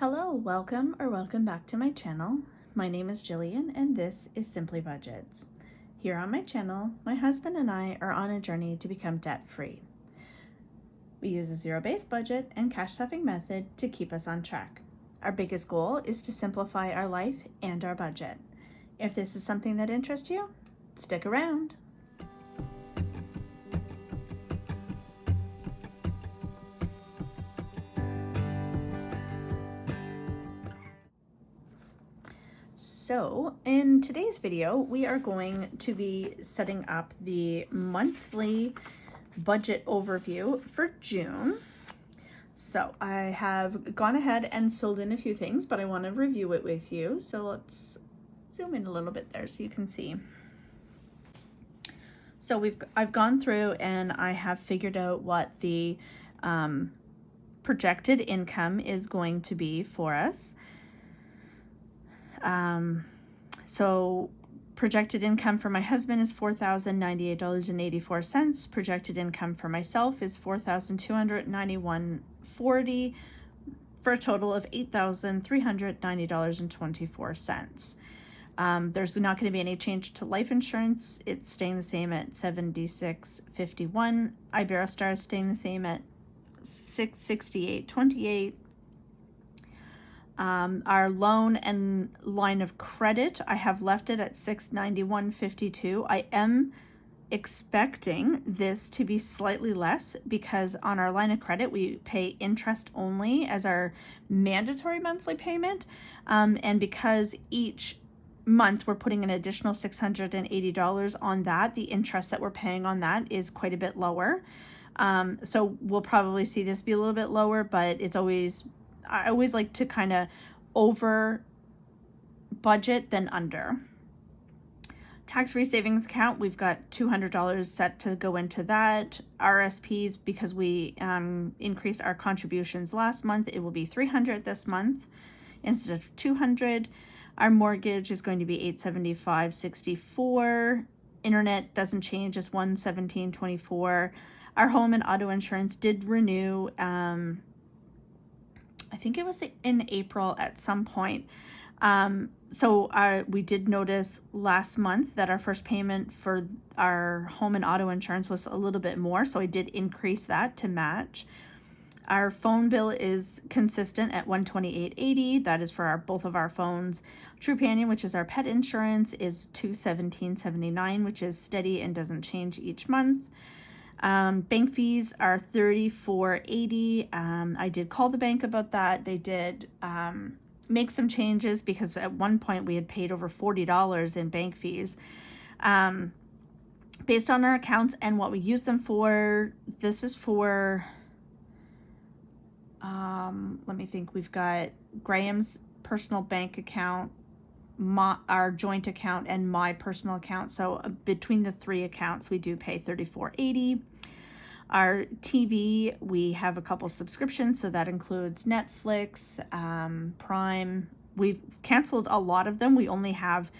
Hello, welcome back to my channel. My name is Jillian and this is Simply Budgets. Here on my channel, my husband and I are on a journey to become debt-free. We use a zero-based budget and cash stuffing method to keep us on track. Our biggest goal is to simplify our life and our budget. If this is something that interests you, stick around. So in today's video, we are going to be setting up the monthly budget overview for June. So I have gone ahead and filled in a few things, but I want to review it with you. So let's zoom in a little bit there so you can see. So I've gone through and I have figured out what the projected income is going to be for us. So projected income for my husband is $4,098.84. Projected income for myself is $4,291.40 for a total of $8,390.24. There's not going to be any change to life insurance. It's staying the same at $76.51. Iberostar is staying the same at $668.28. Our loan and line of credit, I have left it at $691.52. I am expecting this to be slightly less because on our line of credit, we pay interest only as our mandatory monthly payment. And because each month we're putting an additional $680 on that, the interest that we're paying on that is quite a bit lower. So we'll probably see this be a little bit lower, but I always like to kind of over budget than under. Tax-free savings account, we've got $200 set to go into that. RSPs, because we increased our contributions last month, it will be $300 this month instead of $200. Our mortgage is going to be $875.64. Internet doesn't change, it's $117.24. Our home and auto insurance did renew. I think it was in April at some point. So we did notice last month that our first payment for our home and auto insurance was a little bit more, so I did increase that to match. Our phone bill is consistent at $128.80. That is for both of our phones. Trupanion, which is our pet insurance, is $217.79, which is steady and doesn't change each month. Bank fees are $34.80. I did call the bank about that. They did make some changes because at one point we had paid over $40 in bank fees. Based on our accounts and what we use them for, this is for, let me think, we've got Graham's personal bank account, our joint account, and my personal account. So between the three accounts, we do pay $34.80. Our TV, we have a couple subscriptions, so that includes Netflix, Prime. We've canceled a lot of them. We only have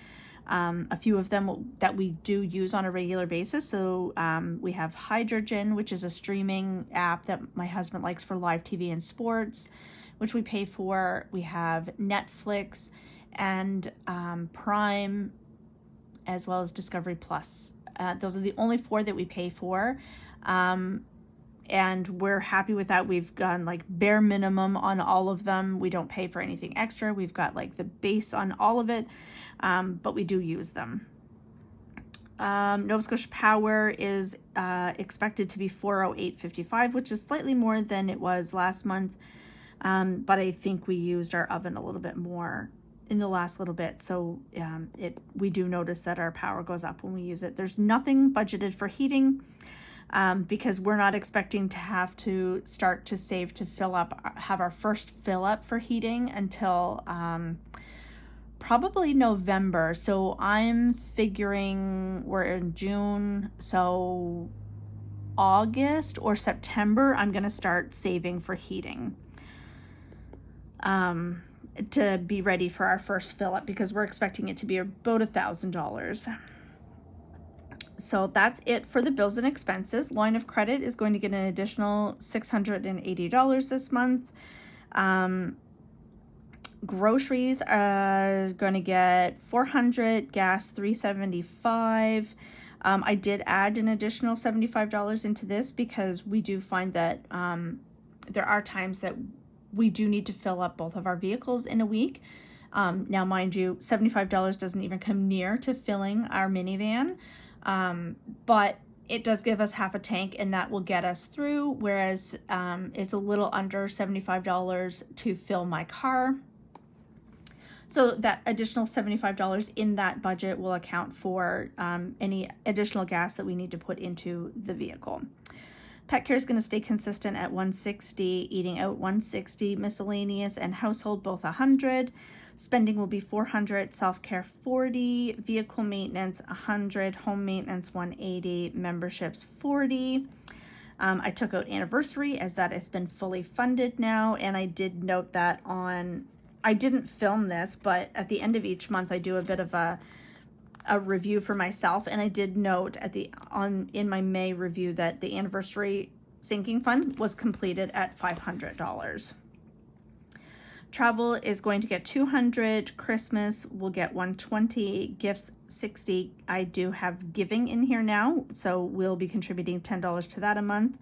a few of them that we do use on a regular basis. So we have Hydrogen, which is a streaming app that my husband likes for live TV and sports, which we pay for. We have Netflix and Prime, as well as Discovery Plus. Those are the only four that we pay for. And we're happy with that. We've gone like bare minimum on all of them. We don't pay for anything extra. We've got like the base on all of it, but we do use them. Nova Scotia Power is expected to be $408.55, which is slightly more than it was last month. But I think we used our oven a little bit more in the last little bit. So we do notice that our power goes up when we use it. There's nothing budgeted for heating. Because we're not expecting to have to start to save to have our first fill up for heating until probably November. So I'm figuring we're in June, so August or September, I'm going to start saving for heating to be ready for our first fill up because we're expecting it to be about $1,000. So that's it for the bills and expenses. Line of credit is going to get an additional $680 this month. Groceries are going to get $400, gas $375. I did add an additional $75 into this because we do find that there are times that we do need to fill up both of our vehicles in a week. Now, mind you, $75 doesn't even come near to filling our minivan, but it does give us half a tank, and that will get us through, whereas it's a little under $75 to fill my car. So that additional $75 in that budget will account for any additional gas that we need to put into the vehicle. Pet care is going to stay consistent at $160, eating out $160, miscellaneous and household both $100. Spending will be $400, self-care $40, vehicle maintenance $100, home maintenance $180, memberships $40. I took out anniversary as that has been fully funded now, and I did note that I didn't film this, but at the end of each month I do a bit of a review for myself, and I did note in my May review that the anniversary sinking fund was completed at $500. Travel is going to get $200, Christmas will get $120, gifts $60. I do have giving in here now, so we'll be contributing $10 to that a month.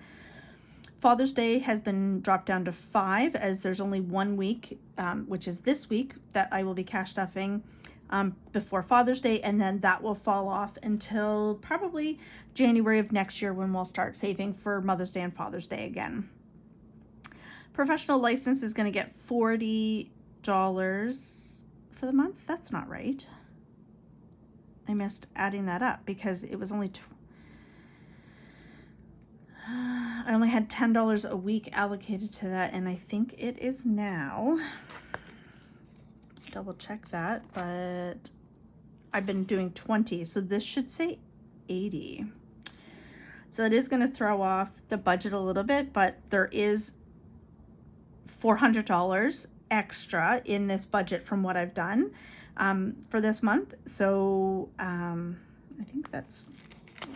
Father's Day has been dropped down to $5, as there's only 1 week, which is this week, that I will be cash stuffing before Father's Day, and then that will fall off until probably January of next year, when we'll start saving for Mother's Day and Father's Day again. Professional license is going to get $40 for the month. That's not right. I missed adding that up because it was only I only had $10 a week allocated to that, and I think it is now. Double check that, but I've been doing 20, so this should say 80. So it is going to throw off the budget a little bit, but there is $400 extra in this budget from what I've done for this month. So I think that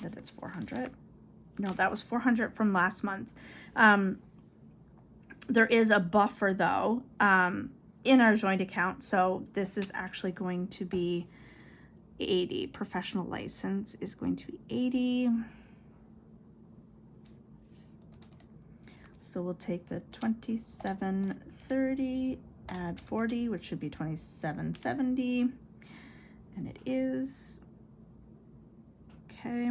it's 400. No, that was 400 from last month. There is a buffer though in our joint account, so this is actually going to be 80. Professional license is going to be 80. So we'll take the 2730, add 40, which should be 2770, and it is. Okay.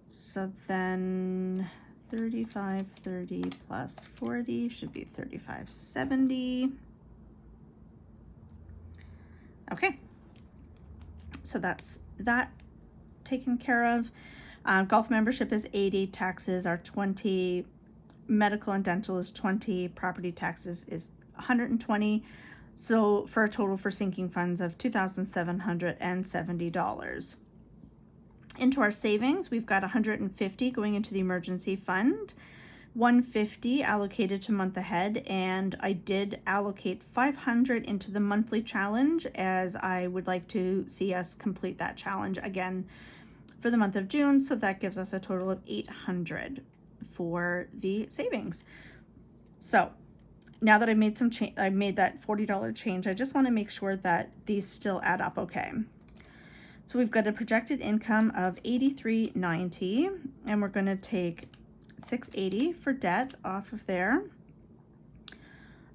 So then 3530 plus 40 should be 3570. Okay. So that's that taken care of. Golf membership is 80, taxes are 20, medical and dental is 20, property taxes is 120. So for a total for sinking funds of $2,770. Into our savings, we've got 150 going into the emergency fund, 150 allocated to month ahead, and I did allocate 500 into the monthly challenge, as I would like to see us complete that challenge again for the month of June. So that gives us a total of 800 for the savings. So now that I made some change, I made that $40 change, I just want to make sure that these still add up okay. So we've got a projected income of $83.90, and we're going to take $680 for debt off of there.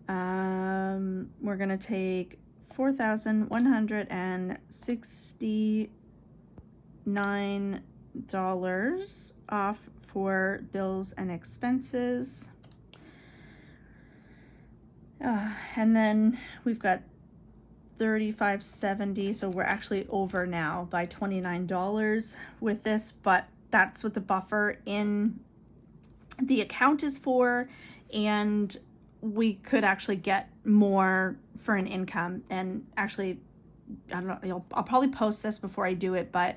We're going to take $4,169 off for bills and expenses. And then we've got $35.70, so we're actually over now by $29 with this, but that's what the buffer in the account is for, and we could actually get more for an income. And actually, I don't know, I'll probably post this before I do it, but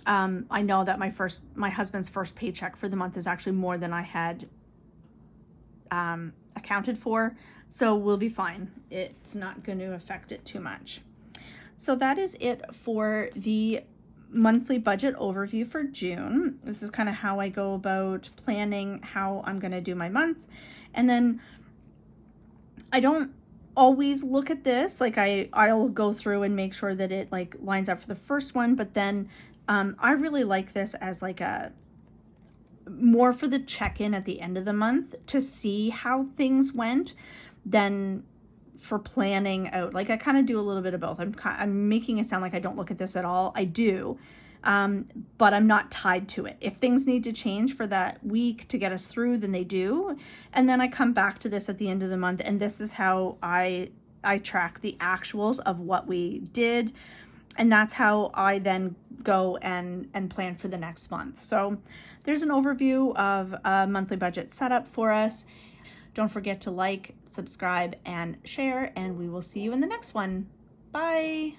I know that my husband's first paycheck for the month is actually more than I had accounted for, so we'll be fine. It's not going to affect it too much. So that is it for the monthly budget overview for June. This is kind of how I go about planning how I'm going to do my month. And then I don't always look at this. Like I'll go through and make sure that it like lines up for the first one, but then I really like this as like a more for the check-in at the end of the month to see how things went than for planning out. Like I kind of do a little bit of both. I'm making it sound like I don't look at this at all. I do. But I'm not tied to it. If things need to change for that week to get us through, then they do. And then I come back to this at the end of the month, and this is how I track the actuals of what we did. And that's how I then go and plan for the next month. So there's an overview of a monthly budget setup for us. Don't forget to like, subscribe, and share, and we will see you in the next one. Bye.